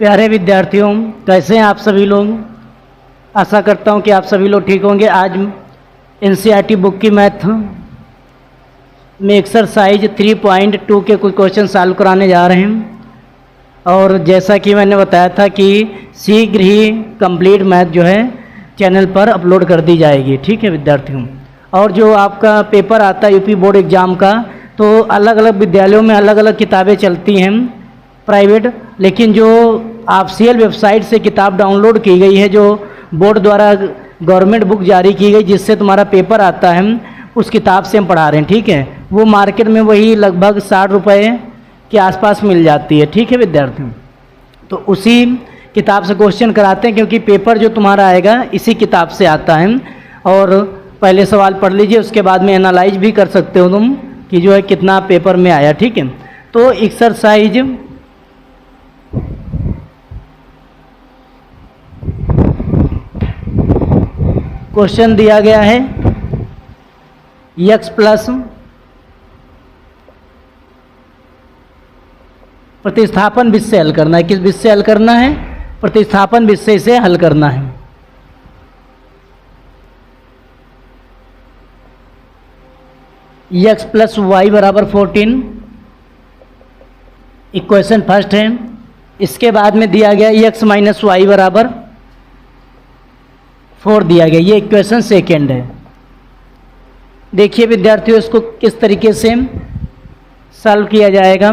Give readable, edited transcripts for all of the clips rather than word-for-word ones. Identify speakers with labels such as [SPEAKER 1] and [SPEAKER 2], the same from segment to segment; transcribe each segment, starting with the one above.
[SPEAKER 1] प्यारे विद्यार्थियों, कैसे हैं आप सभी लोग। आशा करता हूं कि आप सभी लोग ठीक होंगे। आज एनसीईआरटी बुक की मैथ में एक्सरसाइज 3.2 के कुछ क्वेश्चन सॉल्व कराने जा रहे हैं। और जैसा कि मैंने बताया था कि शीघ्र ही कंप्लीट मैथ जो है चैनल पर अपलोड कर दी जाएगी। ठीक है विद्यार्थियों। और जो आपका पेपर आता है यूपी बोर्ड एग्ज़ाम का, तो अलग अलग विद्यालयों में अलग अलग किताबें चलती हैं प्राइवेट, लेकिन जो ऑफिशियल वेबसाइट से किताब डाउनलोड की गई है, जो बोर्ड द्वारा गवर्नमेंट बुक जारी की गई जिससे तुम्हारा पेपर आता है, उस किताब से हम पढ़ा रहे हैं। ठीक है, वो मार्केट में वही लगभग 60 रुपये के आसपास मिल जाती है। ठीक है विद्यार्थियों, तो उसी किताब से क्वेश्चन कराते हैं, क्योंकि पेपर जो तुम्हारा आएगा इसी किताब से आता है। और पहले सवाल पढ़ लीजिए, उसके बाद में एनालाइज भी कर सकते हो तुम कि जो है कितना पेपर में आया। ठीक है, तो एक्सरसाइज क्वेश्चन दिया गया है x प्लस प्रतिस्थापन विधि से हल करना है। किस विधि से हल करना है? प्रतिस्थापन विधि से हल करना है। x प्लस वाई बराबर 14 इक्वेशन फर्स्ट है। इसके बाद में दिया गया x माइनस वाई बराबर 4 दिया गया, ये इक्वेशन सेकेंड है। देखिए विद्यार्थियों, इसको किस तरीके से सॉल्व किया जाएगा।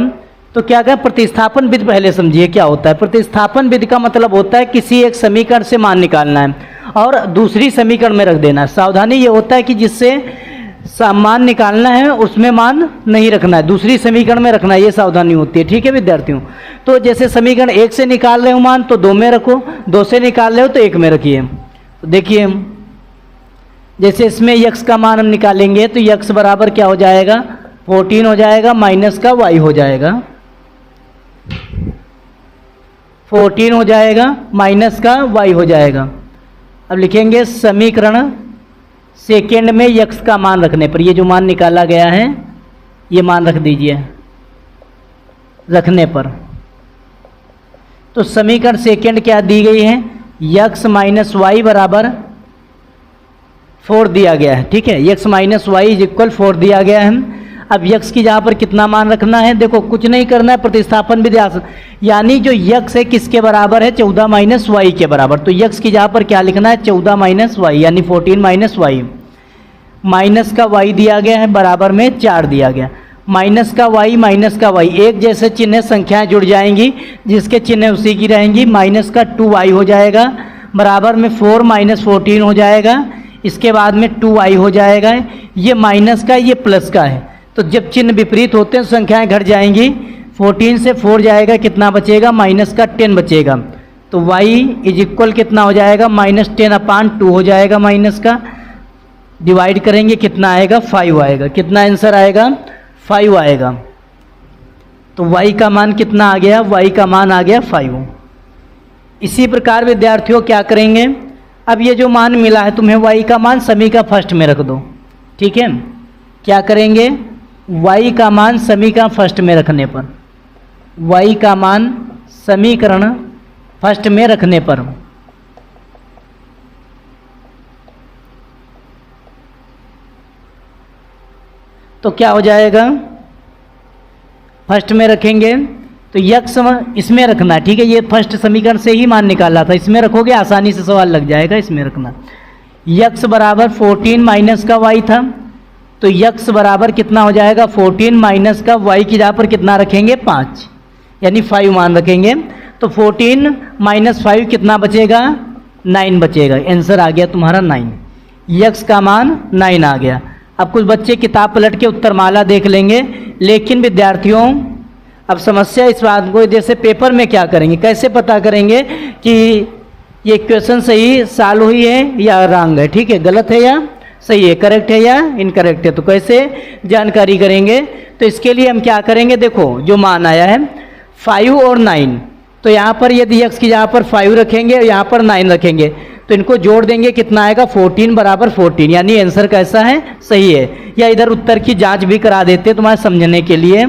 [SPEAKER 1] तो क्या कहें, प्रतिस्थापन विधि पहले समझिए क्या होता है। प्रतिस्थापन विधि का मतलब होता है किसी एक समीकरण से मान निकालना है और दूसरी समीकरण में रख देना है। सावधानी ये होता है कि जिससे मान निकालना है उसमें मान नहीं रखना है, दूसरी समीकरण में रखना है, ये सावधानी होती है। ठीक है विद्यार्थियों, तो जैसे समीकरण 1 से निकाल रहे हो मान तो 2 में रखो, 2 से निकाल रहे हो तो 1 में रखिए। तो देखिए जैसे इसमें x का मान हम निकालेंगे तो x बराबर क्या हो जाएगा, 14 हो जाएगा, माइनस का y हो जाएगा, 14 हो जाएगा, माइनस का y हो जाएगा। अब लिखेंगे समीकरण सेकेंड में x का मान रखने पर, ये जो मान निकाला गया है ये मान रख दीजिए रखने पर। तो समीकरण सेकेंड क्या दी गई है, x माइनस वाई बराबर 4 दिया गया है। ठीक है, x minus Y is equal 4 दिया गया है। अब x की जहाँ पर कितना मान रखना है, देखो कुछ नहीं करना है, प्रतिस्थापन विधि, यानी जो x है किसके बराबर है, 14 माइनस वाई के बराबर। तो x की जहाँ पर क्या लिखना है, 14 माइनस वाई, यानी 14 माइनस वाई। माइनस का y दिया गया है, बराबर में 4 दिया गया। माइनस का y माइनस का y, एक जैसे चिन्ह संख्याएं जुड़ जाएंगी, जिसके चिन्ह उसी की रहेंगी। माइनस का 2y हो जाएगा, बराबर में 4 माइनस 14 हो जाएगा, इसके बाद में 2y हो जाएगा। ये माइनस का, ये प्लस का है, तो जब चिन्ह विपरीत होते हैं संख्याएं घट जाएंगी। 14 से 4 जाएगा, कितना बचेगा, माइनस का 10 बचेगा। तो y इज इक्वल कितना हो जाएगा, माइनस 10/2 हो जाएगा। माइनस का डिवाइड करेंगे कितना आएगा, 5 आएगा। कितना आंसर आएगा, 5 आएगा। तो y का मान कितना आ गया, y का मान आ गया 5। इसी प्रकार विद्यार्थियों क्या करेंगे, अब ये जो मान मिला है तुम्हें, y का मान समीकरण फर्स्ट में रख दो। ठीक है, क्या करेंगे, y का मान समीकरण फर्स्ट में रखने पर, y का मान समीकरण फर्स्ट में रखने पर तो क्या हो जाएगा, फर्स्ट में रखेंगे तो x इसमें रखना है। ठीक है, ये फर्स्ट समीकरण से ही मान निकाला था, इसमें रखोगे आसानी से सवाल लग जाएगा, इसमें रखना। x बराबर 14 माइनस का y था, तो x बराबर कितना हो जाएगा, 14 माइनस का y की जगह पर कितना रखेंगे, 5, यानी 5 मान रखेंगे। तो 14 माइनस 5 कितना बचेगा, 9 बचेगा। आंसर आ गया तुम्हारा 9, x का मान 9 आ गया। अब कुछ बच्चे किताब पलट के उत्तरमाला देख लेंगे, लेकिन विद्यार्थियों अब समस्या इस बात को, जैसे पेपर में क्या करेंगे, कैसे पता करेंगे कि ये इक्वेशन सही सॉल्व हुई है या रॉन्ग है। ठीक है, गलत है या सही है, करेक्ट है या इनकरेक्ट है, तो कैसे जानकारी करेंगे। तो इसके लिए हम क्या करेंगे, देखो जो मान आया है 5 और 9, तो यहाँ पर यदि x की जहाँ पर 5 रखेंगे और यहाँ पर 9 रखेंगे तो इनको जोड़ देंगे, कितना आएगा, 14 बराबर 14, यानी आंसर कैसा है, सही है। या इधर उत्तर की जांच भी करा देते तुम्हारे समझने के लिए।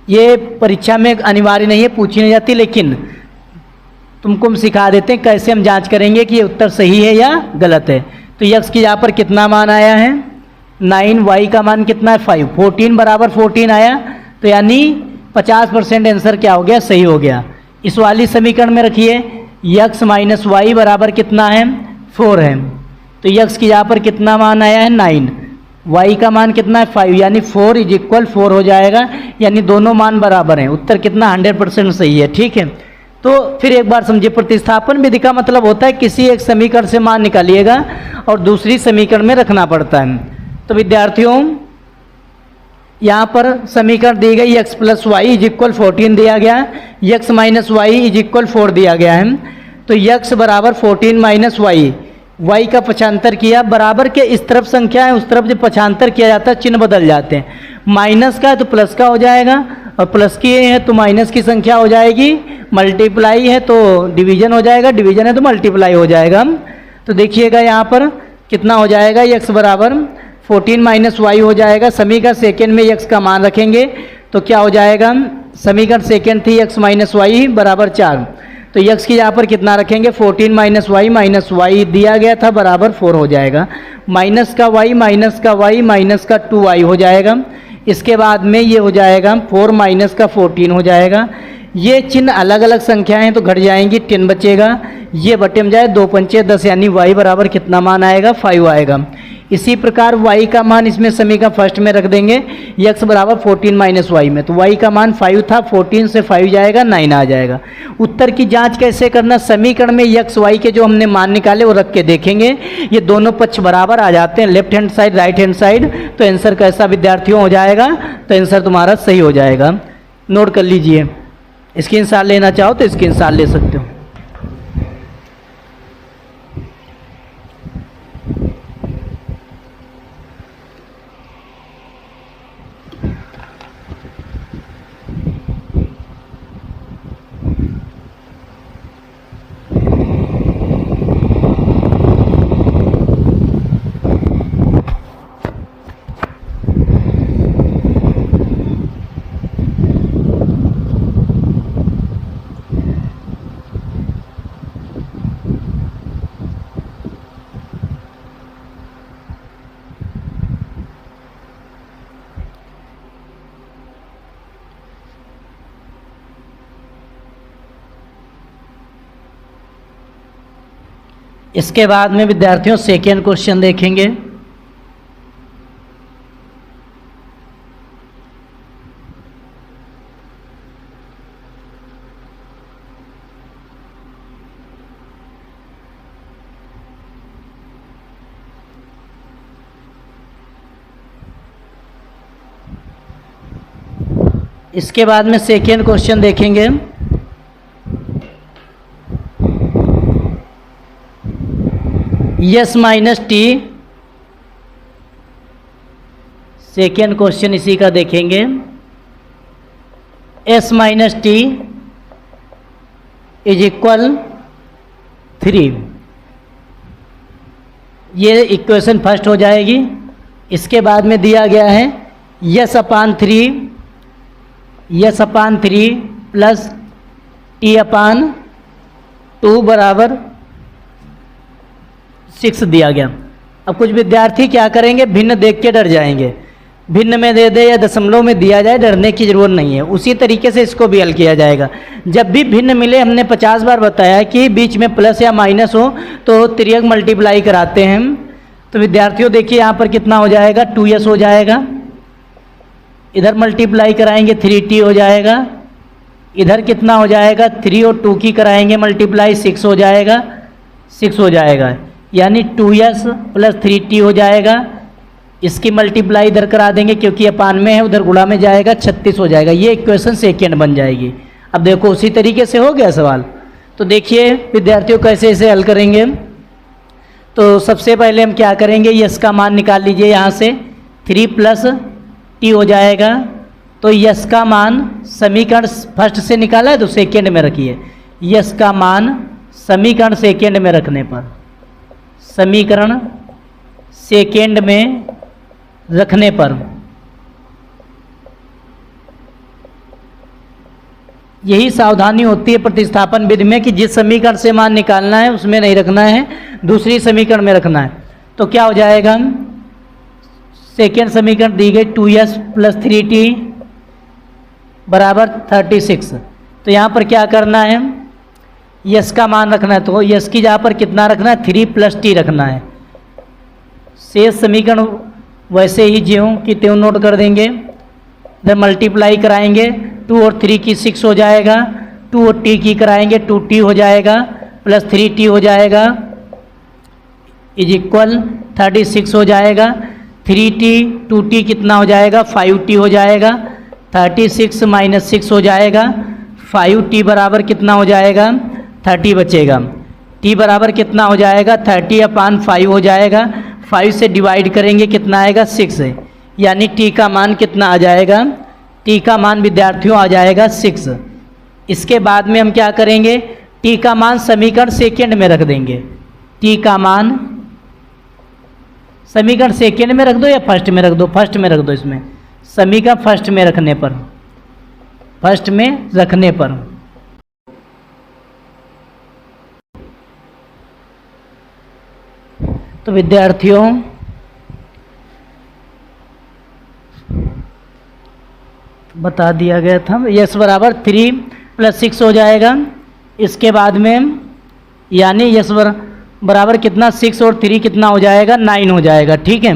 [SPEAKER 1] ये परीक्षा में अनिवार्य नहीं है, पूछी नहीं जाती, लेकिन तुमको हम सिखा देते हैं कैसे हम जांच करेंगे कि ये उत्तर सही है या गलत है। तो यक्स की यहाँ पर कितना मान आया है 9, वाई का मान कितना है 5, 14 बराबर 14 आया, तो यानी 50% आंसर क्या हो गया, सही हो गया। इस वाली समीकरण में रखिए यक्स माइनस वाई बराबर कितना है 4 है, तो यक्स की यहाँ पर कितना मान आया है 9, वाई का मान कितना है 5, यानी 4 इज इक्वल 4 हो जाएगा, यानी दोनों मान बराबर हैं। उत्तर कितना 100% सही है। ठीक है, तो फिर एक बार समझिए, प्रतिस्थापन विधि का मतलब होता है किसी एक समीकरण से मान निकालिएगा और दूसरी समीकरण में रखना पड़ता है। तो विद्यार्थियों यहाँ पर समीकरण दी गई x plus Y is equal 14 दिया गया है, x minus Y is equal 4 दिया गया है। तो x बराबर 14 माइनस वाई, वाई का पक्षांतर किया, बराबर के इस तरफ संख्या है उस तरफ जब पक्षांतर किया जाता है चिन्ह बदल जाते हैं, माइनस का है तो प्लस का हो जाएगा और प्लस की है तो माइनस की संख्या हो जाएगी, मल्टीप्लाई है तो डिवीजन हो जाएगा, डिवीजन है तो मल्टीप्लाई हो जाएगा। तो देखिएगा यहाँ पर कितना हो जाएगा, x बराबर 14 माइनस वाई हो जाएगा, समीकरण सेकेंड में x का मान रखेंगे तो क्या हो जाएगा, समीकरण सेकेंड थी x माइनस वाई बराबर 4, तो x की यहाँ पर कितना रखेंगे 14 माइनस वाई दिया गया था बराबर 4 हो जाएगा, माइनस का y माइनस का y माइनस का 2y हो जाएगा। इसके बाद में ये हो जाएगा 4 माइनस का 14 हो जाएगा। ये चिन्ह अलग अलग संख्याएं तो घट जाएंगी, 10 बचेगा, ये बटे में जाए 2 पंचे 10, यानी y बराबर कितना मान आएगा 5 आएगा। इसी प्रकार y का मान इसमें समीकरण फर्स्ट में रख देंगे, x बराबर 14 माइनस वाई में, तो y का मान 5 था, 14 से 5 जाएगा 9 आ जाएगा। उत्तर की जांच कैसे करना, समीकरण में x y के जो हमने मान निकाले वो रख के देखेंगे, ये दोनों पक्ष बराबर आ जाते हैं, left hand side right hand side, तो आंसर कैसा विद्यार्थियों हो जाएगा, तो आंसर तुम्हारा सही हो जाएगा। नोट कर लीजिए, स्क्रीनशॉट लेना चाहो तो स्क्रीनशॉट ले सकते हो। इसके बाद में विद्यार्थियों सेकेंड क्वेश्चन देखेंगे। इसके बाद में सेकेंड क्वेश्चन देखेंगे। Yes minus T, second question इसी का देखेंगे। S minus T is equal 3, ये इक्वेशन फर्स्ट हो जाएगी। इसके बाद में दिया गया है यस अपान 3 प्लस टी अपान 2 बराबर 6 दिया गया। अब कुछ विद्यार्थी क्या करेंगे, भिन्न देख के डर जाएंगे, भिन्न में दे दे या दशमलव में दिया जाए, डरने की जरूरत नहीं है। उसी तरीके से इसको भी हल किया जाएगा। जब भी भिन्न मिले, हमने 50 बार बताया कि बीच में प्लस या माइनस हो तो तिर्यक मल्टीप्लाई कराते हैं। तो विद्यार्थियों देखिए यहाँ पर कितना हो जाएगा, 2s हो जाएगा, इधर मल्टीप्लाई कराएंगे 3t हो जाएगा, इधर कितना हो जाएगा 3 और 2 की कराएंगे मल्टीप्लाई 6 हो जाएगा, 6 हो जाएगा, यानी 2s प्लस 3t हो जाएगा। इसकी मल्टीप्लाई इधर करा देंगे क्योंकि अपान में है, उधर गुणा में जाएगा, 36 हो जाएगा। ये इक्वेशन सेकेंड बन जाएगी। अब देखो उसी तरीके से हो गया सवाल। तो देखिए विद्यार्थियों कैसे इसे हल करेंगे। तो सबसे पहले हम क्या करेंगे, यस का मान निकाल लीजिए यहाँ से, 3 प्लस टी हो जाएगा। तो यस का मान समीकरण फर्स्ट से निकाला है तो सेकेंड में रखिए। यस का मान समीकरण सेकेंड में रखने पर, समीकरण सेकेंड में रखने पर यही सावधानी होती है प्रतिस्थापन विधि में कि जिस समीकरण से मान निकालना है उसमें नहीं रखना है, दूसरी समीकरण में रखना है। तो क्या हो जाएगा, सेकेंड समीकरण दी गई 2s + 3t बराबर 36। तो यहाँ पर क्या करना है, यस का मान रखना है। तो यस की जगह पर कितना रखना है, 3 + t रखना है। शेष समीकरण वैसे ही ज्यों कि त्यों नोट कर देंगे। इधर मल्टीप्लाई कराएंगे, 2 और 3 की 6 हो जाएगा, 2 और t की कराएंगे 2t हो जाएगा, प्लस 3t हो जाएगा = 36 हो जाएगा। 3t 2t कितना हो जाएगा, 5t हो जाएगा। 36 - 6 हो जाएगा। 5t बराबर कितना हो जाएगा, 30 बचेगा। t बराबर कितना हो जाएगा, 30/5 हो जाएगा। 5 से डिवाइड करेंगे कितना आएगा, 6 है। यानी t का मान कितना आ जाएगा, t का मान विद्यार्थियों आ जाएगा 6। इसके बाद में हम क्या करेंगे, t का मान समीकरण सेकेंड में रख देंगे। t का मान समीकरण सेकेंड में रख दो या फर्स्ट में रख दो, फर्स्ट में रख दो। इसमें समीकरण फर्स्ट में रखने पर, फर्स्ट में रखने पर तो विद्यार्थियों बता दिया गया था, यस बराबर 3 + 6 हो जाएगा। इसके बाद में यानी यस बराबर कितना, 6 और 3 कितना हो जाएगा, 9 हो जाएगा। ठीक है,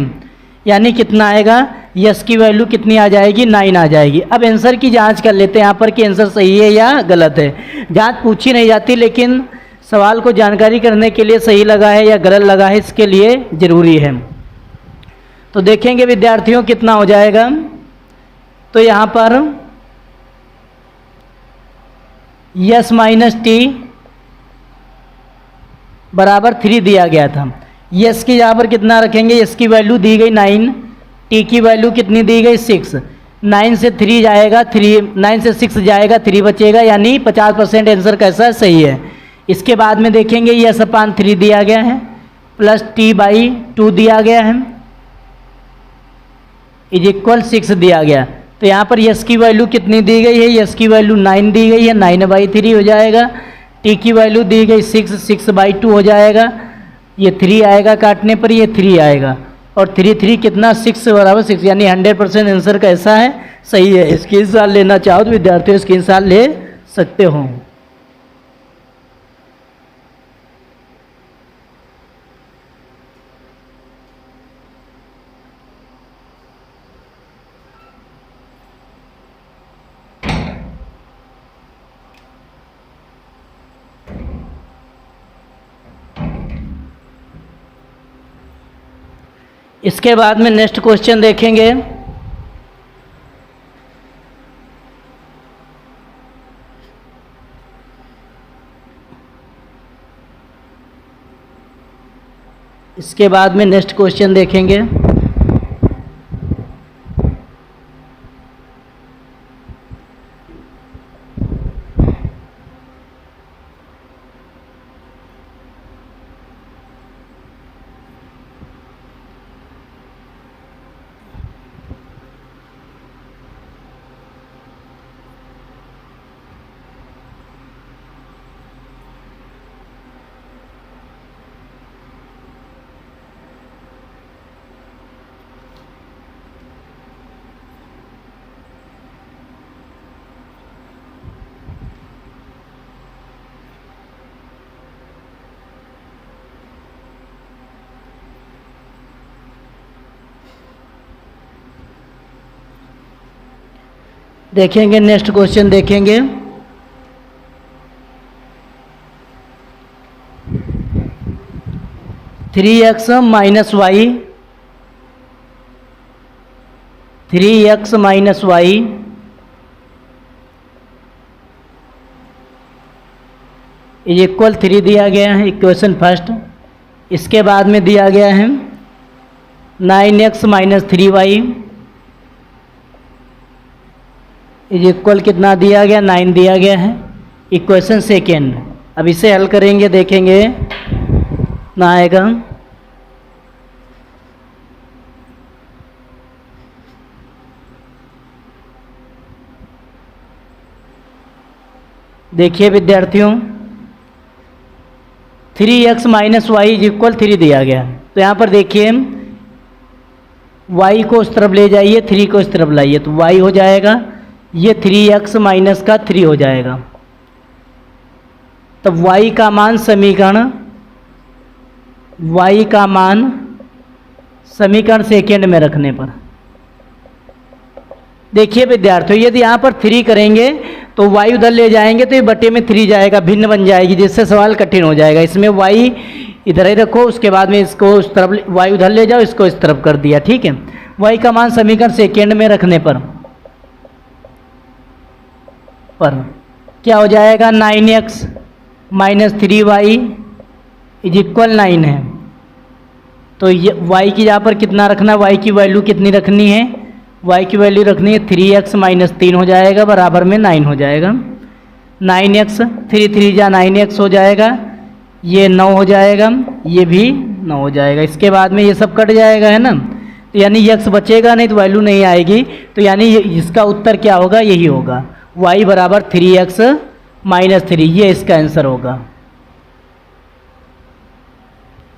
[SPEAKER 1] यानी कितना आएगा, यस की वैल्यू कितनी आ जाएगी, 9 आ जाएगी। अब आंसर की जांच कर लेते हैं यहाँ पर कि आंसर सही है या गलत है। जांच पूछी नहीं जाती, लेकिन सवाल को जानकारी करने के लिए सही लगा है या गलत लगा है, इसके लिए ज़रूरी है। तो देखेंगे विद्यार्थियों कितना हो जाएगा। तो यहाँ पर यस - t बराबर 3 दिया गया था। यस की यहाँ पर कितना रखेंगे, यस की वैल्यू दी गई 9, टी की वैल्यू कितनी दी गई 6। 9 से 3 जाएगा 3, 9 से 6 जाएगा 3 बचेगा, यानी 50% आंसर कैसा है, सही है। इसके बाद में देखेंगे यस/3 दिया गया है, प्लस t/2 दिया गया है, = 6 दिया गया। तो यहाँ पर यस की वैल्यू कितनी दी गई है, यस की वैल्यू 9 दी गई है, 9/3 हो जाएगा। टी की वैल्यू दी गई 6, 6/2 हो जाएगा। ये 3 आएगा काटने पर, ये 3 आएगा, और 3 कितना, 6 बराबर 6, यानी 100% आंसर कैसा है, सही है। स्क्रीनशॉट लेना चाहो तो विद्यार्थियों स्क्रीनशॉट ले सकते हो। इसके बाद में नेक्स्ट क्वेश्चन देखेंगे। इसके बाद में नेक्स्ट क्वेश्चन देखेंगे। देखेंगे नेक्स्ट क्वेश्चन देखेंगे। Three X minus Y, 3x - y = 3 दिया गया है, इक्वेशन फर्स्ट। इसके बाद में दिया गया है 9x - 3y = कितना दिया गया, 9 दिया गया है, इक्वेशन सेकेंड। अब इसे हल करेंगे, देखेंगे ना आएगा। देखिए विद्यार्थियों, 3x minus Y is equal 3 दिया गया। तो यहाँ पर देखिए y को उस तरफ ले जाइए, 3 को इस तरफ लाइए, तो y हो जाएगा, ये 3x माइनस का 3 हो जाएगा। तब y का मान समीकरण सेकेंड में रखने पर, देखिए विद्यार्थियों, यदि यहाँ पर 3 करेंगे तो y उधर ले जाएंगे तो ये बटे में 3 जाएगा, भिन्न बन जाएगी, जिससे सवाल कठिन हो जाएगा। इसमें y इधर ही रखो, उसके बाद में इसको उस तरफ, y उधर ले जाओ, इसको इस तरफ कर दिया, ठीक है। y का मान समीकरण सेकेंड में रखने पर क्या हो जाएगा, 9x minus 3y is equal 9 है। तो ये y की यहाँ पर कितना रखना है, y की वैल्यू कितनी रखनी है, y की वैल्यू रखनी है 3x माइनस 3 हो जाएगा, बराबर में 9 हो जाएगा। 9x 3 3 जा 9x हो जाएगा, ये 9 हो जाएगा, ये भी 9 हो जाएगा। इसके बाद में ये सब कट जाएगा, है ना, तो यानी x बचेगा नहीं, तो वैल्यू नहीं आएगी, तो यानी इसका उत्तर क्या होगा, यही होगा, y बराबर 3x माइनस 3, ये इसका आंसर होगा।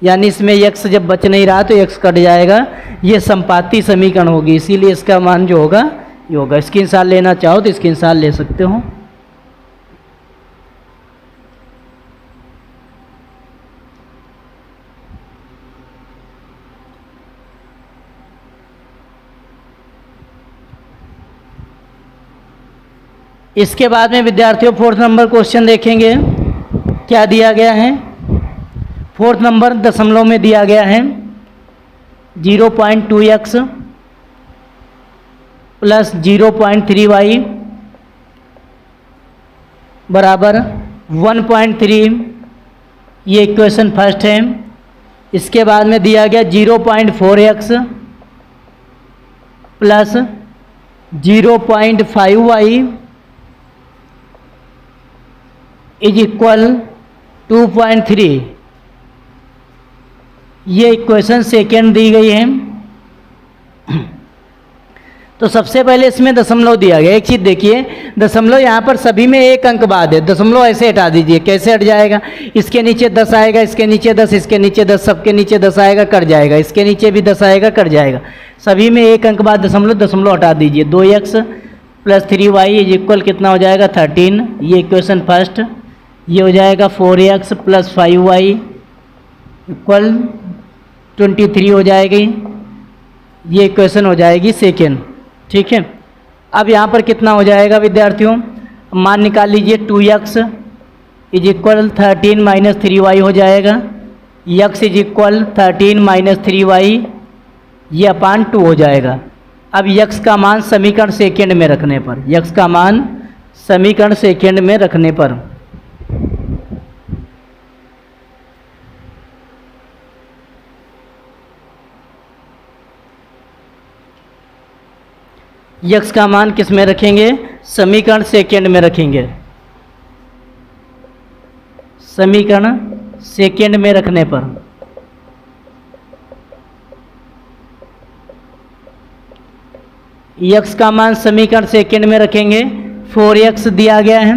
[SPEAKER 1] यानी इसमें x जब बच नहीं रहा तो x कट जाएगा, ये संपाती समीकरण होगी, इसीलिए इसका मान जो होगा ये होगा। स्क्रीनशॉट लेना चाहो तो स्क्रीनशॉट ले सकते हो। इसके बाद में विद्यार्थियों 4th नंबर क्वेश्चन देखेंगे, क्या दिया गया है। 4th नंबर दशमलव में दिया गया है 0.2x प्लस 0.3y बराबर 1.3, ये इक्वेशन फर्स्ट है। इसके बाद में दिया गया 0.4x plus 0.5y is equal 2.3, ये इक्वेशन सेकेंड दी गई है। तो सबसे पहले इसमें दशमलव दिया गया। एक चीज़ देखिए, दशमलव यहाँ पर सभी में एक अंक बाद है, दशमलव ऐसे हटा दीजिए, कैसे हट जाएगा, इसके नीचे 10 आएगा, इसके नीचे 10, इसके नीचे 10, सबके नीचे 10 आएगा, कट जाएगा, इसके नीचे भी 10 आएगा, कट जाएगा, सभी में एक अंक बाद दशमलव, दशमलव हटा दीजिए। 2x plus 3y is equal कितना हो जाएगा, 13, ये इक्वेशन फर्स्ट। ये हो जाएगा 4x प्लस 5y इक्वल 23 हो जाएगी, ये इक्वेशन हो जाएगी सेकेंड, ठीक है। अब यहाँ पर कितना हो जाएगा विद्यार्थियों, मान निकाल लीजिए, 2x is equal 13 minus 3y हो जाएगा, x is equal 13 minus 3y, ये अपान 2 हो जाएगा। अब x का मान समीकरण सेकेंड में रखने पर, x का मान समीकरण सेकेंड में रखने पर x का मान किस में रखेंगे, समीकरण सेकेंड में रखेंगे। समीकरण सेकेंड में रखने पर x का मान समीकरण सेकेंड में रखेंगे। 4x दिया गया है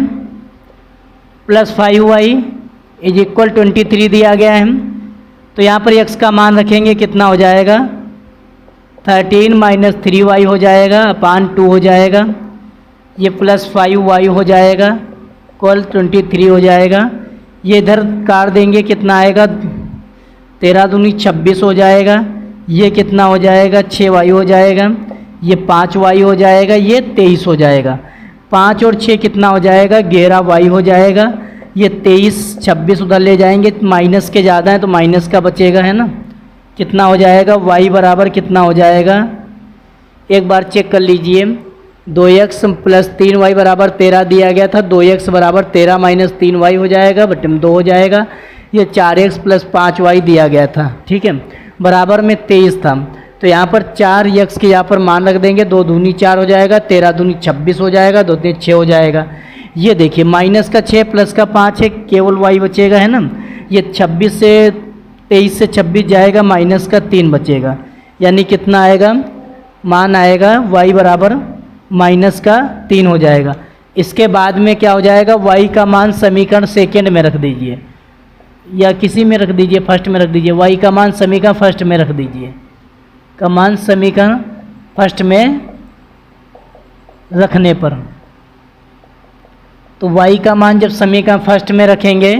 [SPEAKER 1] प्लस 5y इज इक्वल 23 दिया गया है, तो यहाँ पर x का मान रखेंगे, कितना हो जाएगा, 13 माइनस 3y हो जाएगा, अपान 2 हो जाएगा, ये प्लस 5y हो जाएगा, इक्वल 23 हो जाएगा। ये इधर काट देंगे, कितना आएगा, 13 दूनी 26 हो जाएगा, ये कितना हो जाएगा, 6y हो जाएगा, ये 5y हो जाएगा, ये 23 हो जाएगा। 5 और 6 कितना हो जाएगा, 11y हो जाएगा, ये 23 26 उधर ले जाएंगे, माइनस के ज़्यादा है तो माइनस का बचेगा, है ना, कितना हो जाएगा, y बराबर कितना हो जाएगा, एक बार चेक कर लीजिए, 2x प्लस 3y बराबर 13 दिया गया था, 2x बराबर 13 माइनस 3y हो जाएगा, बटे में 2 हो जाएगा। ये 4x प्लस 5y दिया गया था, ठीक है, बराबर में 23 था, तो यहाँ पर 4x के यहाँ पर मान रख देंगे, 2 दूनी 4 हो जाएगा, 13 दूनी 26 हो जाएगा, 2 तीन 6 हो जाएगा। ये देखिए माइनस का 6 प्लस का 5 है, केवल y बचेगा, है ना, ये 26 से 23 से 26 जाएगा, माइनस का 3 बचेगा, यानी कितना आएगा, मान आएगा y बराबर माइनस का 3 हो जाएगा। इसके बाद में क्या हो जाएगा, y का मान समीकरण सेकेंड में रख दीजिए या किसी में रख दीजिए, फर्स्ट में रख दीजिए। y का मान समीकरण फर्स्ट में रख दीजिए, का मान समीकरण फर्स्ट में रखने पर, तो y का मान जब समीकरण फर्स्ट में रखेंगे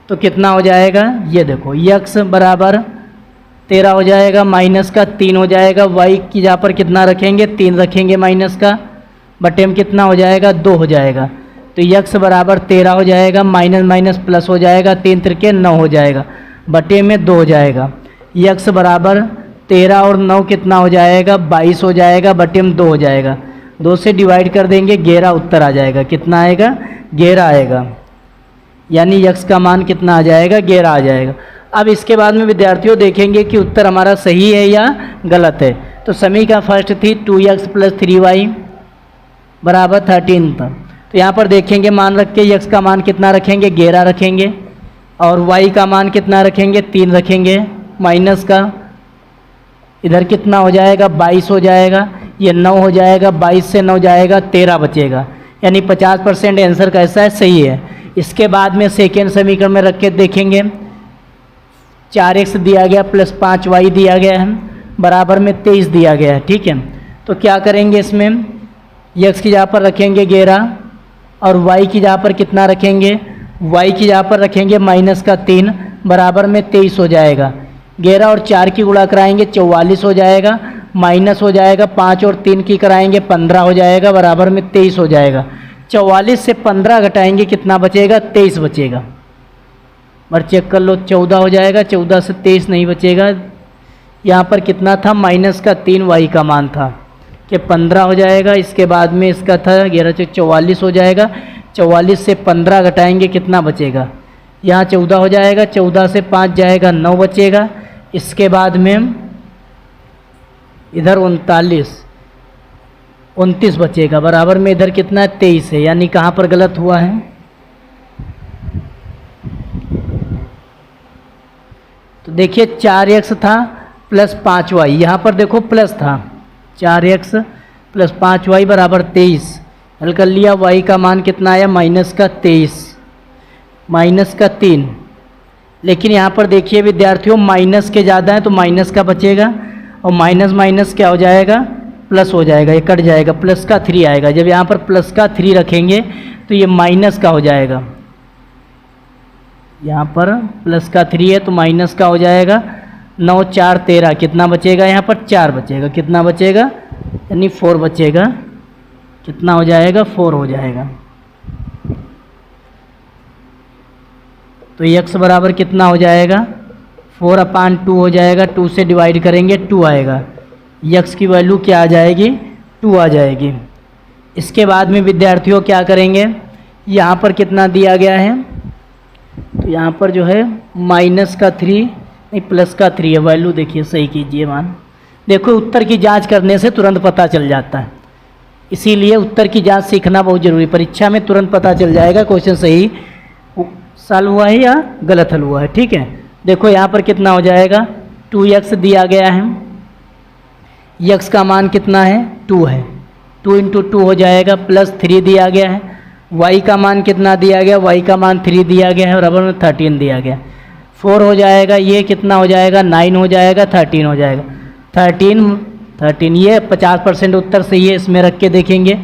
[SPEAKER 1] तो कितना हो जाएगा, ये देखो x बराबर 13 हो जाएगा, माइनस का 3 हो जाएगा। y की जगह पर कितना रखेंगे, 3 रखेंगे माइनस का, बटे में कितना हो जाएगा, 2 हो जाएगा। तो x बराबर 13 हो जाएगा, माइनस माइनस प्लस हो जाएगा, 3 त्रिके 9 हो जाएगा, बटे में 2 हो जाएगा। x बराबर 13 और 9 कितना हो जाएगा, 22 हो जाएगा, बटे में 2 हो जाएगा। 2 से डिवाइड कर देंगे, 11 उत्तर आ जाएगा। कितना आएगा, 11 आएगा, यानी x का मान कितना आ जाएगा, 11 आ जाएगा। अब इसके बाद में विद्यार्थियों देखेंगे कि उत्तर हमारा सही है या गलत है। तो समीकरण फर्स्ट थी 2x + 3y बराबर 13 था। तो यहाँ पर देखेंगे मान रख के x का मान कितना रखेंगे, 11 रखेंगे, और y का मान कितना रखेंगे, 3 रखेंगे, माइनस का इधर कितना हो जाएगा, 22 हो जाएगा, ये 9 हो जाएगा, 22 से 9 जाएगा, 13 बचेगा, यानी 50% आंसर कैसा है, सही है। इसके बाद में सेकेंड समीकरण में रख के देखेंगे, 4x दिया गया प्लस 5y दिया गया है, बराबर में 23 दिया गया है। ठीक है, तो क्या करेंगे, इसमें x की जगह पर रखेंगे 11 और y की जगह पर कितना रखेंगे, y की जगह पर रखेंगे माइनस का 3, बराबर में 23 हो जाएगा। 11 और 4 की गुणा कराएंगे 44 हो जाएगा, माइनस हो जाएगा 5 और 3 की कराएंगे 15 हो जाएगा, बराबर में 23 हो जाएगा। 44 से 15 घटाएंगे कितना बचेगा, 23 बचेगा। और चेक कर लो, 14 हो जाएगा, 14 से 23 नहीं बचेगा। यहाँ पर कितना था, माइनस का 3 y का मान था कि 15 हो जाएगा। इसके बाद में इसका था 11 से 44 हो जाएगा, 44 से 15 घटाएंगे कितना बचेगा, यहाँ 14 हो जाएगा, 14 से 5 जाएगा 9 बचेगा। इसके बाद में इधर 29 बचेगा, बराबर में इधर कितना है, 23 है, यानी कहाँ पर गलत हुआ है, तो देखिए 4x था प्लस 5y, यहाँ पर देखो प्लस था, 4x प्लस 5y बराबर 23, हल कर लिया। y का मान कितना आया, माइनस का 23, माइनस का 3, लेकिन यहाँ पर देखिए विद्यार्थियों माइनस के ज़्यादा है तो माइनस का बचेगा, और माइनस माइनस क्या हो जाएगा, प्लस हो जाएगा, ये कट जाएगा, प्लस का 3 आएगा। जब यहाँ पर प्लस का 3 रखेंगे तो ये माइनस का हो जाएगा, यहाँ पर प्लस का 3 है तो माइनस का हो जाएगा। 9 4 13 कितना बचेगा, यहाँ पर 4 बचेगा, कितना बचेगा, यानी 4 बचेगा, कितना हो जाएगा, 4 हो जाएगा। तो x बराबर कितना हो जाएगा, 4/2 हो जाएगा, 2 से डिवाइड करेंगे 2 आएगा, x की वैल्यू क्या आ जाएगी, 2 आ जाएगी। इसके बाद में विद्यार्थियों क्या करेंगे, यहाँ पर कितना दिया गया है, तो यहाँ पर जो है माइनस का 3 नहीं प्लस का 3 है, वैल्यू देखिए सही कीजिए मान। देखो उत्तर की जांच करने से तुरंत पता चल जाता है, इसीलिए उत्तर की जांच सीखना बहुत ज़रूरी। परीक्षा में तुरंत पता चल जाएगा क्वेश्चन सही सॉल्व हुआ है या गलत हल हुआ है। ठीक है, देखो यहाँ पर कितना हो जाएगा, 2x दिया गया है, x का मान कितना है, 2 है, 2 × 2 हो जाएगा, प्लस 3 दिया गया है, y का मान कितना दिया गया, y का मान 3 दिया गया है, बराबर में 13 दिया गया, 4 हो जाएगा, ये कितना हो जाएगा, 9 हो जाएगा, 13 हो जाएगा, 13 ये 50% उत्तर सही है। इसमें रख के देखेंगे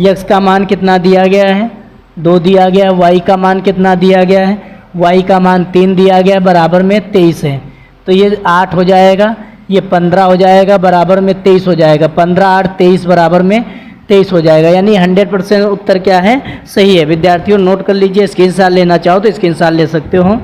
[SPEAKER 1] x का मान कितना दिया गया है, 2 दिया गया है, y का मान कितना दिया गया है, y का मान 3 दिया गया, बराबर में 23 है, तो ये 8 हो जाएगा, ये 15 हो जाएगा, बराबर में 23 हो जाएगा, 15 8 23 बराबर में 23 हो जाएगा, यानी 100% उत्तर क्या है, सही है। विद्यार्थियों नोट कर लीजिए, स्क्रीनशॉट लेना चाहो तो स्क्रीनशॉट ले सकते हो।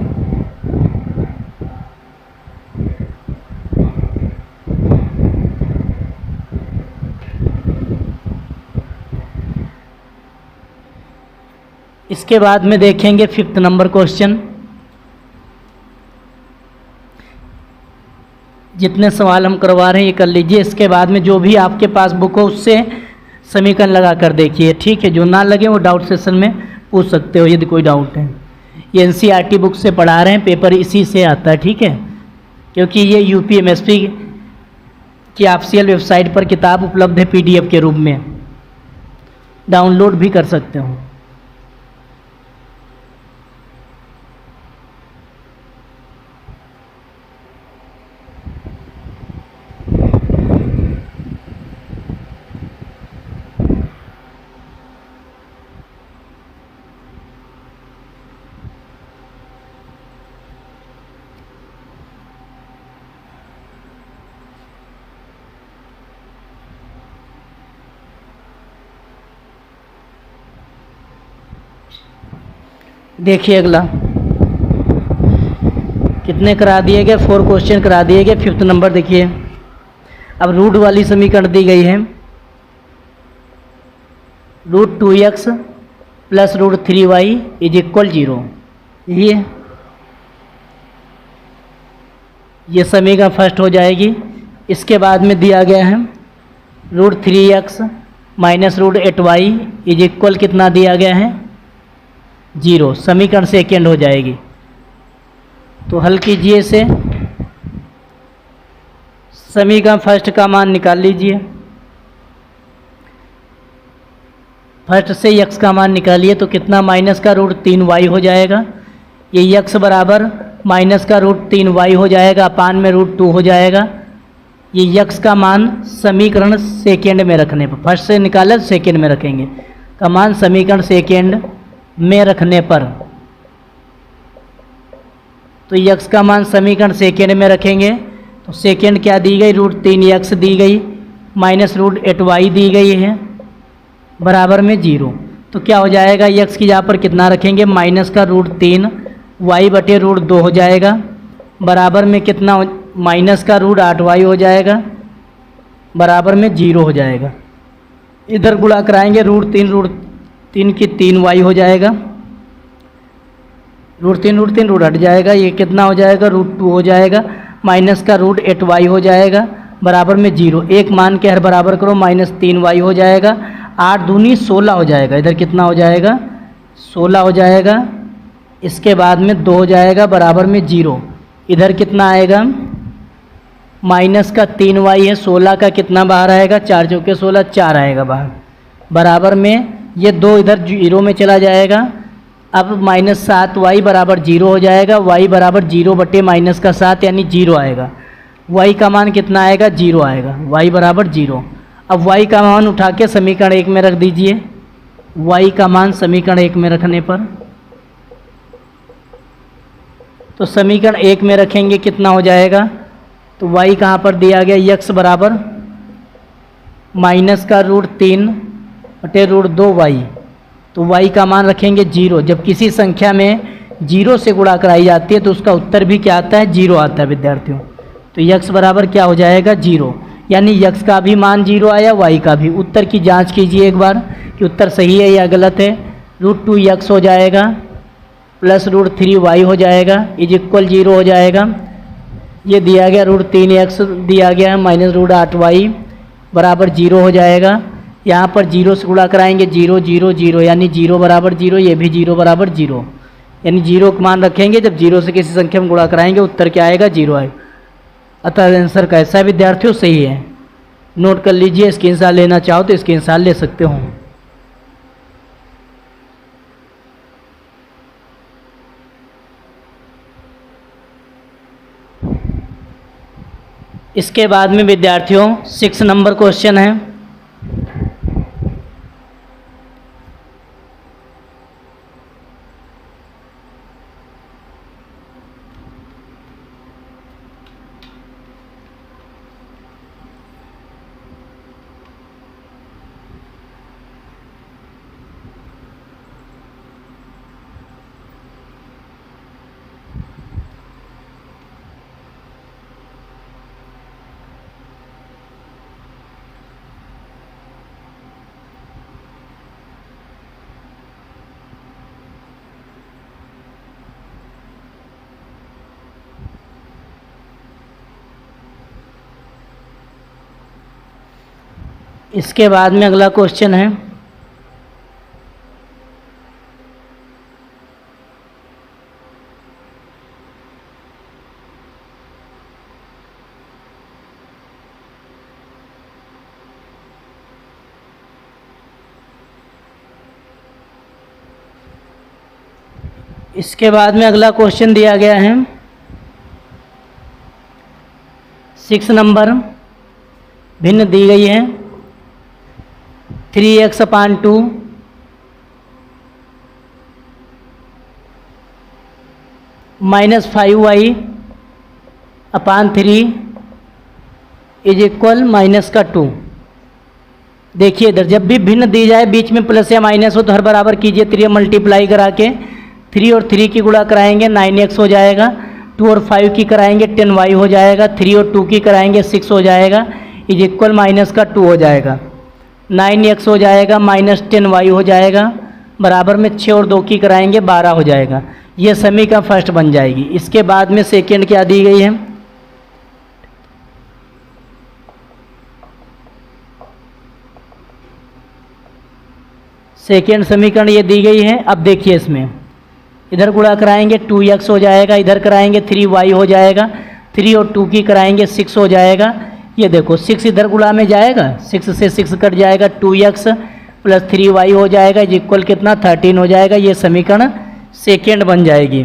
[SPEAKER 1] इसके बाद में देखेंगे 5th नंबर क्वेश्चन। जितने सवाल हम करवा रहे हैं ये कर लीजिए, इसके बाद में जो भी आपके पास बुक हो उससे समीकरण लगा कर देखिए। ठीक है, जो ना लगे वो डाउट सेशन में पूछ सकते हो यदि कोई डाउट है। ये NCERT बुक से पढ़ा रहे हैं, पेपर इसी से आता है। ठीक है, क्योंकि ये UPMSP की ऑफिशियल वेबसाइट पर किताब उपलब्ध है PDF के रूप में, डाउनलोड भी कर सकते हो। देखिए अगला कितने करा दिए गए, 4 क्वेश्चन करा दिए गए। 5th नंबर देखिए। अब रूट वाली समीकरण दी गई है, √2x plus √3y is equal 0। ये समीकरण फर्स्ट हो जाएगी। इसके बाद में दिया गया है √3x minus √8y is equal कितना दिया गया है 0। समीकरण सेकेंड हो जाएगी। तो हल कीजिए इसे। समीकरण फर्स्ट का मान निकाल लीजिए। फर्स्ट से x का मान निकालिए तो कितना माइनस का √3y हो जाएगा। ये x बराबर माइनस का √3y हो जाएगा, अपान में √2 हो जाएगा। ये x का मान समीकरण सेकेंड में रखने पर, फर्स्ट से निकाला सेकेंड में रखेंगे का मान समीकरण सेकेंड में रखने पर, तो x का मान समीकरण सेकेंड में रखेंगे तो सेकेंड क्या दी गई √3x दी गई माइनस √8y दी गई है बराबर में 0। तो क्या हो जाएगा x की जगह पर कितना रखेंगे माइनस का √3y बटे √2 हो जाएगा बराबर में कितना माइनस का √8y हो जाएगा बराबर में 0 हो जाएगा। इधर गुणा कराएंगे √3 की 3y हो जाएगा, √3 रूट हट जाएगा, ये कितना हो जाएगा √2 हो जाएगा, माइनस का √8y हो जाएगा बराबर में 0। एक मान के हर बराबर करो -3y हो जाएगा, 8 दूनी 16 हो जाएगा। इधर कितना हो जाएगा 16 हो जाएगा। इसके बाद में 2 हो जाएगा बराबर में 0। इधर कितना आएगा माइनस का 3y है, 16 का कितना बाहर आएगा 4 चौके 16 4 आएगा बाहर बराबर में ये 2 इधर 0 में चला जाएगा। अब -7y बराबर 0 हो जाएगा, y बराबर 0 बटे माइनस का 7 यानी 0 आएगा। y का मान कितना आएगा 0 आएगा, y बराबर 0। अब y का मान उठा के समीकरण 1 में रख दीजिए। y का मान समीकरण 1 में रखने पर, तो समीकरण 1 में रखेंगे कितना हो जाएगा, तो y कहाँ पर दिया गया x बराबर माइनस का √3 बटे √2y, तो y का मान रखेंगे 0। जब किसी संख्या में 0 से गुणा कराई जाती है तो उसका उत्तर भी क्या आता है 0 आता है विद्यार्थियों। तो x बराबर क्या हो जाएगा 0, यानी x का भी मान 0 आया, y का भी। उत्तर की जांच कीजिए एक बार कि उत्तर सही है या गलत है। √2x हो जाएगा प्लस √3y हो जाएगा इज इक्वल 0 हो जाएगा। ये दिया गया √3x दिया गया है माइनस √8y बराबर 0 हो जाएगा। यहाँ पर 0 से गुणा कराएंगे 0 0 0 यानी 0 बराबर 0, ये भी 0 बराबर 0 यानी 0 का मान रखेंगे। जब 0 से किसी संख्या में गुणा कराएंगे उत्तर क्या आएगा 0 आएगा। अतः आंसर कैसा है विद्यार्थियों सही है। नोट कर लीजिए, स्क्रीनशॉट लेना चाहो तो स्क्रीनशॉट ले सकते हो। इसके बाद में विद्यार्थियों 6 नंबर क्वेश्चन है। इसके बाद में अगला क्वेश्चन है इसके बाद में अगला क्वेश्चन दिया गया है 6 नंबर, भिन्न दी गई है 3x/2 -5y/3 इज इक्वल -2। देखिए इधर जब भी भिन्न दी जाए बीच में प्लस या माइनस हो तो हर बराबर कीजिए 3 मल्टीप्लाई करा के, 3 और 3 की गुणा कराएंगे 9x हो जाएगा, 2 और 5 की कराएंगे 10y हो जाएगा, 3 और 2 की कराएंगे 6 हो जाएगा, इज इक्वल माइनस का 2 हो जाएगा, 9x हो जाएगा माइनस 10y हो जाएगा, बराबर में 6 और 2 की कराएंगे 12 हो जाएगा। ये समीकरण फर्स्ट बन जाएगी। इसके बाद में सेकेंड क्या दी गई है, सेकेंड समीकरण ये दी गई है। अब देखिए इसमें इधर गुणा कराएंगे 2x हो जाएगा, इधर कराएंगे 3y हो जाएगा, 3 और 2 की कराएंगे 6 हो जाएगा। ये देखो 6 इधर गुणा में जाएगा, 6 से 6 कट जाएगा, 2x प्लस 3y हो जाएगा, इज इक्वल कितना 13 हो जाएगा। ये समीकरण सेकेंड बन जाएगी।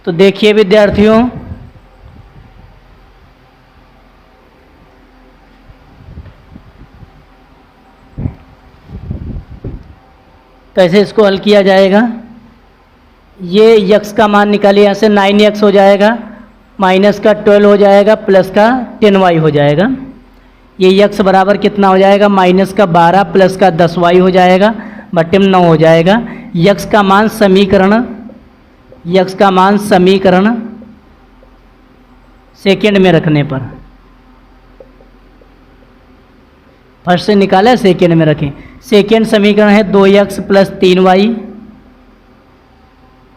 [SPEAKER 1] तो देखिए विद्यार्थियों, कैसे इसको हल किया जाएगा। ये x का मान निकालिए, यहाँ से 9x हो जाएगा, माइनस का 12 हो जाएगा, प्लस का 10y हो जाएगा। ये x बराबर कितना हो जाएगा, माइनस का 12 प्लस का 10y हो जाएगा, बटे में 9 हो जाएगा। x का मान समीकरण सेकेंड में रखने पर, फर्स्ट से निकाला सेकेंड में रखें। सेकेंड समीकरण है 2x प्लस 3y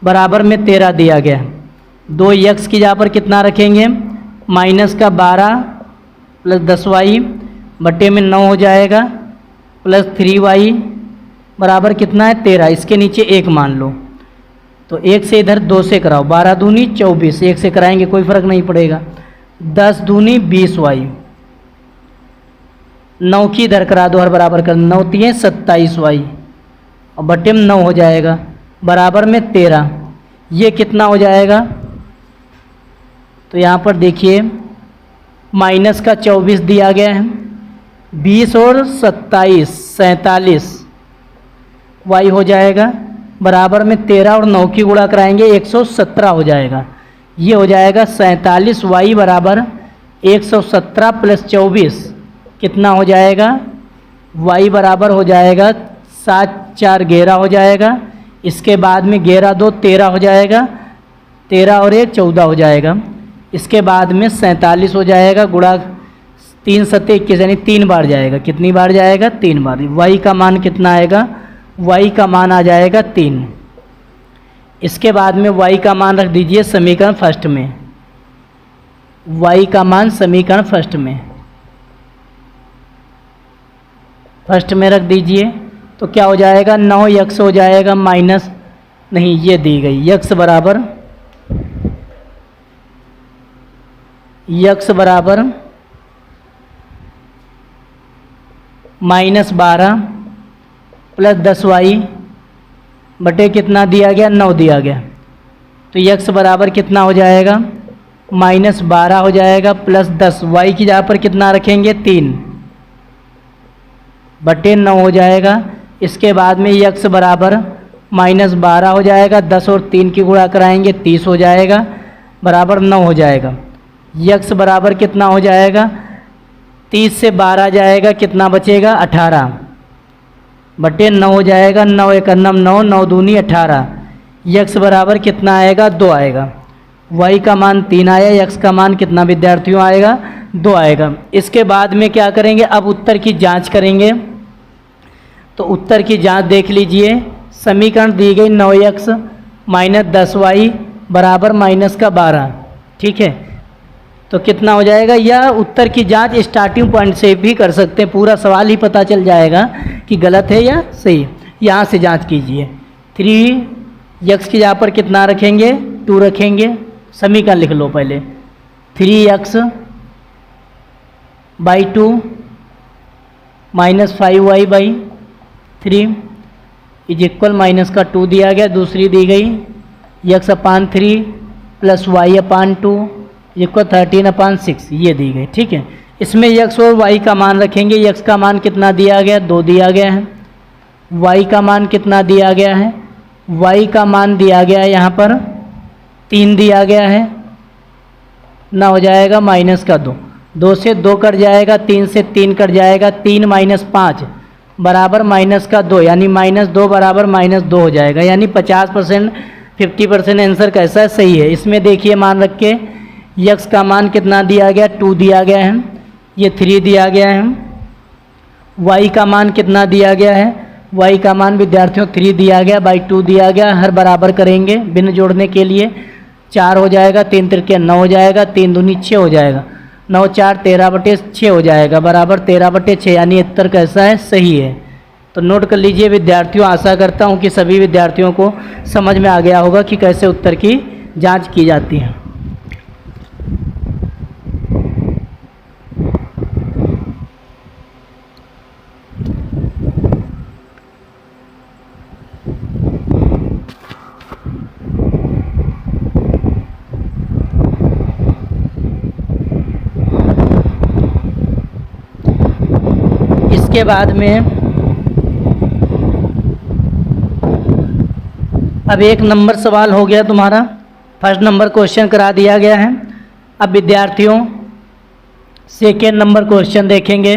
[SPEAKER 1] बराबर में 13 दिया गया। 2x की जगह पर कितना रखेंगे, माइनस का 12 प्लस 10y बटे में 9 हो जाएगा, प्लस 3y बराबर कितना है 13। इसके नीचे 1 मान लो, तो 1 से इधर 2 से कराओ, 12 दूनी 24, 1 से कराएंगे कोई फ़र्क नहीं पड़ेगा, 10 दूनी 20y, 9 की इधर करा दो, हर बराबर कर 9 3 27y और बटे में 9 हो जाएगा, बराबर में 13। ये कितना हो जाएगा, तो यहाँ पर देखिए माइनस का 24 दिया गया है, 20 और 27 47 y हो जाएगा, बराबर में 13 और 9 की गुणा कराएंगे 117 हो जाएगा। ये हो जाएगा 47y बराबर 117 प्लस 24 कितना हो जाएगा, y बराबर हो जाएगा 7 4 11 हो जाएगा। इसके बाद में 11 2 13 हो जाएगा, 13 और 1 14 हो जाएगा। इसके बाद में 47 हो जाएगा, गुणा 3 7 21 यानी 3 बार जाएगा। कितनी बार जाएगा, 3 बार। y का मान कितना आएगा, y का मान आ जाएगा 3। इसके बाद में y का मान रख दीजिए समीकरण फर्स्ट में, y का मान समीकरण फर्स्ट में रख दीजिए। तो क्या हो जाएगा, 9x हो जाएगा माइनस, नहीं ये दी गई, x बराबर माइनस 12 प्लस 10y बटे कितना दिया गया, 9 दिया गया। तो x बराबर कितना हो जाएगा, माइनस 12 हो जाएगा प्लस 10, y की जगह पर कितना रखेंगे 3 बटे 9 हो जाएगा। इसके बाद में x बराबर माइनस 12 हो जाएगा, 10 और 3 की गुणा कराएंगे 30 हो जाएगा, बराबर 9 हो जाएगा। x बराबर कितना हो जाएगा, 30 से 12 जाएगा, कितना बचेगा 18 बटे 9 हो जाएगा, 9 1 9 9 9 दूनी 18। x बराबर कितना आएगा, 2 आएगा। y का मान 3 आया, x का मान कितना विद्यार्थियों आएगा, 2 आएगा। इसके बाद में क्या करेंगे, अब उत्तर की जांच करेंगे। तो उत्तर की जांच देख लीजिए, समीकरण दी गई 9x माइनस 10y बराबर माइनस का 12, ठीक है। तो कितना हो जाएगा, या उत्तर की जांच स्टार्टिंग पॉइंट से भी कर सकते हैं, पूरा सवाल ही पता चल जाएगा कि गलत है या सही। यहाँ से जांच कीजिए। 3x की जगह पर कितना रखेंगे, 2 रखेंगे। समीकरण लिख लो पहले, 3x by 2 minus 5y by 3 is equal minus का 2 दिया गया, दूसरी दी गई x/3 प्लस वाई अपान 2 इक्वल 13/6 ये दी गई। ठीक है, इसमें यक्स और वाई का मान रखेंगे। यक्स का मान कितना दिया गया, 2 दिया गया है। वाई का मान कितना दिया गया है, वाई का मान दिया गया है यहाँ पर 3 दिया गया है ना, हो जाएगा माइनस का 2। 2 से 2 कट जाएगा, 3 से 3 कट जाएगा, 3 माइनस 5 बराबर माइनस का 2, यानी -2 बराबर -2 हो जाएगा। यानी 50% 50% आंसर कैसा है, सही है। इसमें देखिए मान रख के यक्स का मान कितना दिया गया, 2 दिया गया है, ये 3 दिया गया है। वाई का मान कितना दिया गया है, वाई का मान विद्यार्थियों 3 दिया गया बाई 2 दिया गया। हर बराबर करेंगे भिन्न जोड़ने के लिए, 4 हो जाएगा, 3 त्रिके 9 हो जाएगा, 3 दूनी 6 हो जाएगा, 9 4 13/6 हो जाएगा बराबर 13/6, यानी उत्तर कैसा है, सही है। तो नोट कर लीजिए विद्यार्थियों, आशा करता हूँ कि सभी विद्यार्थियों को समझ में आ गया होगा कि कैसे उत्तर की जांच की जाती है। इसके बाद में अब 1 नंबर सवाल हो गया तुम्हारा, फर्स्ट नंबर क्वेश्चन करा दिया गया है। अब विद्यार्थियों सेकेंड नंबर क्वेश्चन देखेंगे।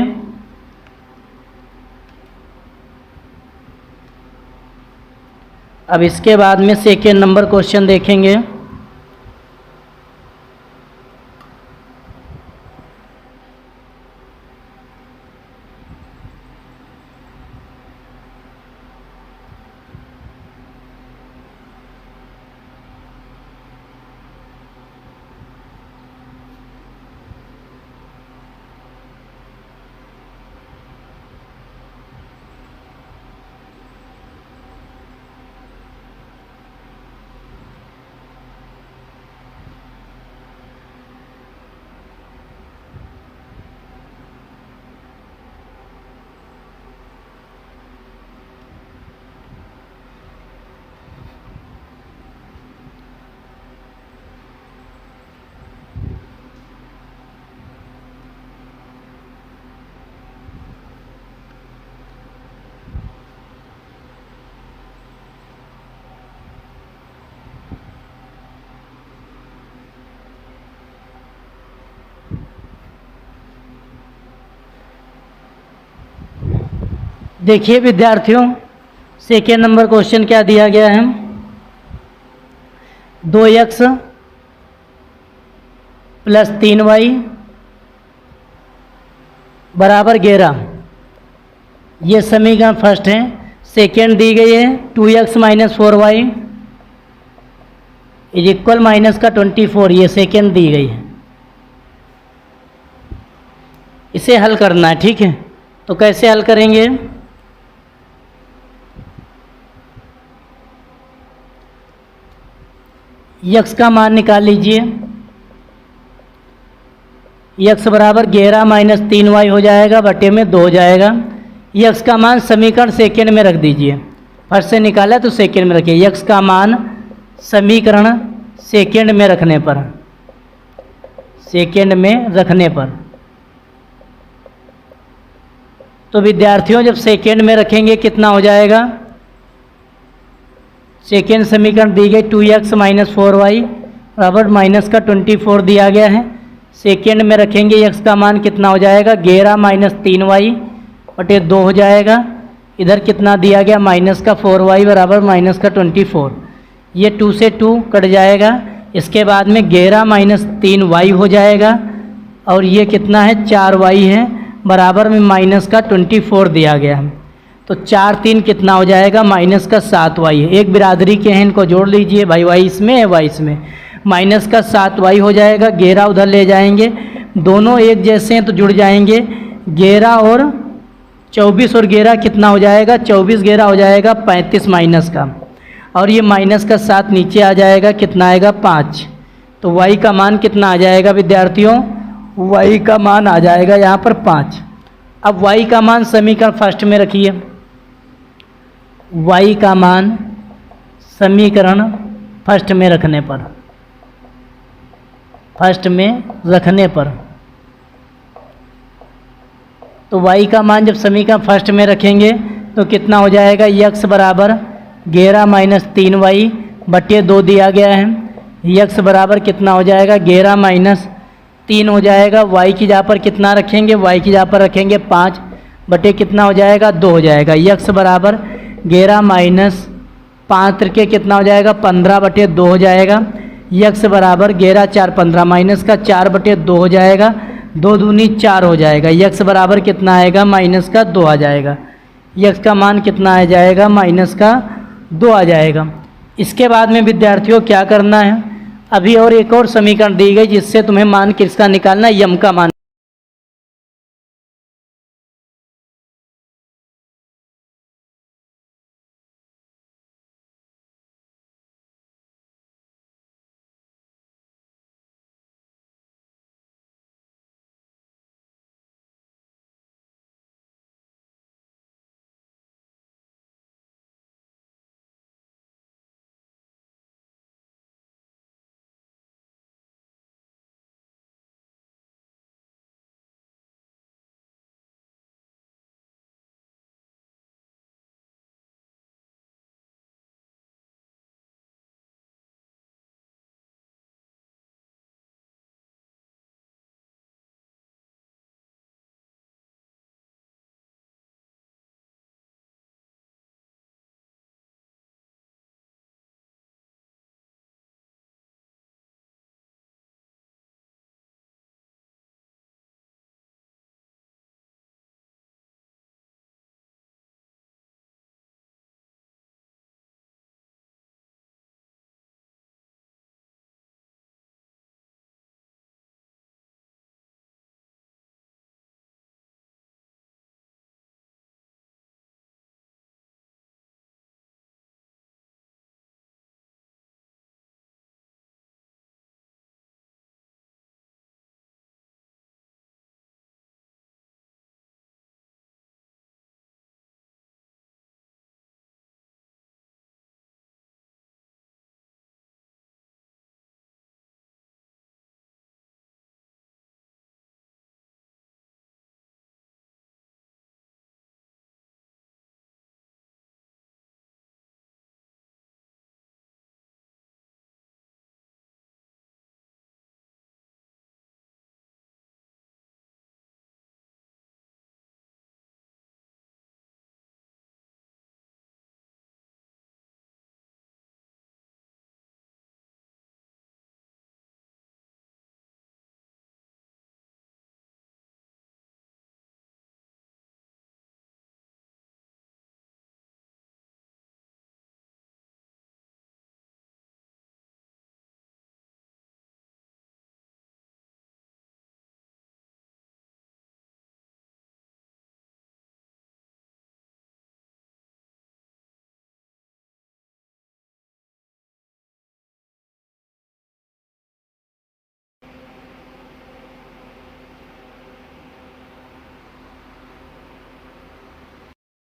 [SPEAKER 1] अब इसके बाद में सेकेंड नंबर क्वेश्चन देखेंगे। देखिए विद्यार्थियों सेकेंड नंबर क्वेश्चन क्या दिया गया है, 2x प्लस 3y बराबर 11, ये समीकरण फर्स्ट है। सेकेंड दी गई है 2x minus 4y is equal minus का 24, ये सेकेंड दी गई है। इसे हल करना है, ठीक है। तो कैसे हल करेंगे, यक्स का मान निकाल लीजिए। यक्स बराबर 11 माइनस 3y हो जाएगा, बटे में 2 हो जाएगा। यक्स का मान समीकरण सेकेंड में रख दीजिए, फर्स्ट से निकाला तो सेकेंड में रखिए। यक्स का मान समीकरण सेकेंड में रखने पर, सेकेंड में रखने पर, तो विद्यार्थियों जब सेकेंड में रखेंगे कितना हो जाएगा, सेकेंड समीकरण दी गई 2x माइनस 4y बराबर माइनस का 24 दिया गया है। सेकेंड में रखेंगे x का मान कितना हो जाएगा, 11 माइनस 3y बटे 2 हो जाएगा। इधर कितना दिया गया, माइनस का 4y बराबर माइनस का 24, ये 2 से 2 कट जाएगा। इसके बाद में 11 माइनस 3y हो जाएगा, और ये कितना है 4y है, बराबर में माइनस का 24 दिया गया है। तो 4 3 कितना हो जाएगा, माइनस का 7y है। एक बिरादरी के हैं, इनको जोड़ लीजिए भाई, y इसमें है y इसमें, माइनस का 7y हो जाएगा। 11 उधर ले जाएंगे, दोनों एक जैसे हैं तो जुड़ जाएंगे। 11 और 24 और 11 कितना हो जाएगा, 24 11 हो जाएगा 35 माइनस का, और ये माइनस का 7 नीचे आ जाएगा, कितना आएगा 5। तो y का मान कितना आ जाएगा विद्यार्थियों, y का मान आ जाएगा यहाँ पर 5। अब y का मान समीकरण फर्स्ट में रखिए, y का मान समीकरण फर्स्ट में रखने पर फर्स्ट में रखने पर। तो y का मान जब समीकरण फर्स्ट में रखेंगे तो कितना हो जाएगा, x बराबर 11 माइनस 3y बटे 2 दिया गया है। x बराबर कितना हो जाएगा, 11 माइनस 3 हो जाएगा। y की जगह पर कितना रखेंगे, y की जगह पर रखेंगे 5 बटे कितना हो जाएगा, 2 हो जाएगा। x बराबर 11 माइनस 5 के कितना हो जाएगा, 15 बटे 2 हो जाएगा। x बराबर 11 4 15 माइनस का 4 बटे 2 हो जाएगा। 2 दूनी 4 हो जाएगा। x बराबर कितना आएगा, माइनस का 2 आ जाएगा। x का मान कितना आ जाएगा, माइनस का 2 आ जाएगा। इसके बाद में विद्यार्थियों क्या करना है, अभी और एक और समीकरण दी गई जिससे तुम्हें मान किसका निकालना है, यम का मान।